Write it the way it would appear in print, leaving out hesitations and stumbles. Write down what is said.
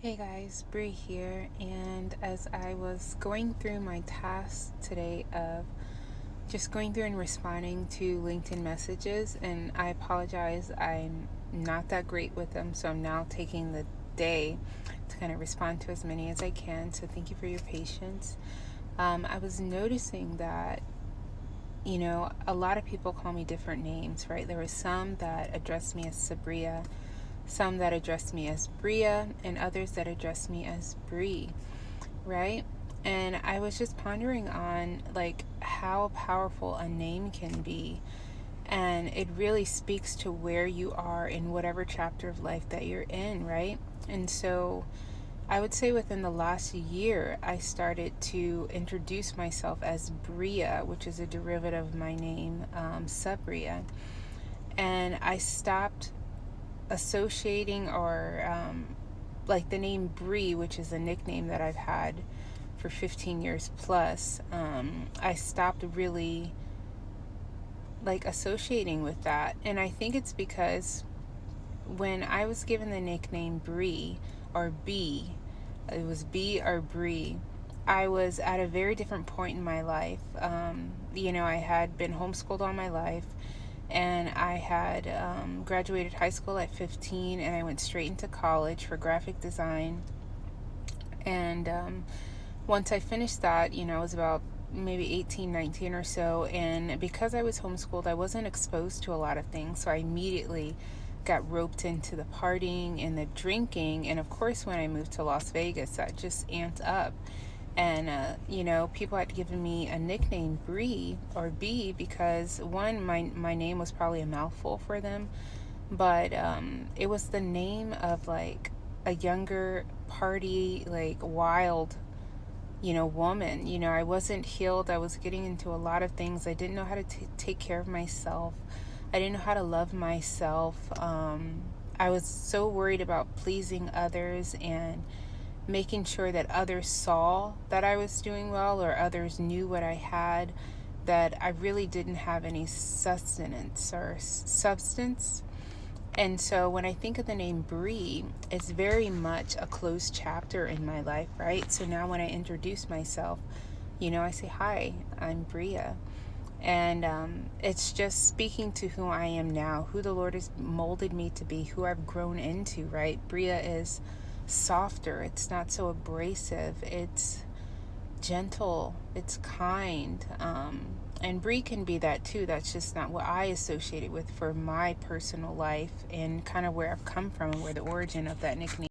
Hey guys, Bree here, and as I was going through my tasks today of just going through and responding to LinkedIn messages, and I apologize, I'm not that great with them, so I'm now taking the day to kind of respond to as many as I can, so thank you for your patience. I was noticing that, a lot of people call me different names, right? There were some that addressed me as Sabria, some that address me as Bria, and others that address me as Bree, right? And I was just pondering on like how powerful a name can be. And it really speaks to where you are in whatever chapter of life that you're in, right? And so I would say within the last year, I started to introduce myself as Bria, which is a derivative of my name, Sabria. And I stopped associating or like the name Bree, which is a nickname that I've had for 15 years plus, I stopped really like associating with that. And I think it's because when I was given the nickname Bree or B, it was B or Bree, I was at a very different point in my life. I had been homeschooled all my life, and I had graduated high school at 15, and I went straight into college for graphic design. And once I finished that, I was about maybe 18, 19 or so. And because I was homeschooled, I wasn't exposed to a lot of things. So I immediately got roped into the partying and the drinking. And of course, when I moved to Las Vegas, that just amped up. And, people had given me a nickname, Bree or B, because one, my name was probably a mouthful for them. But it was the name of like a younger party, like wild woman. I wasn't healed. I was getting into a lot of things. I didn't know how to take care of myself. I didn't know how to love myself. I was so worried about pleasing others and making sure that others saw that I was doing well or others knew what I had, that I really didn't have any sustenance or substance. And so when I think of the name Bree, it's very much a closed chapter in my life, right? So now when I introduce myself, I say, "Hi, I'm Bria." And it's just speaking to who I am now, who the Lord has molded me to be, who I've grown into, right? Bria is softer, it's not so abrasive, it's gentle, it's kind. And Brie can be that too. That's just not what I associate it with for my personal life and kind of where I've come from and where the origin of that nickname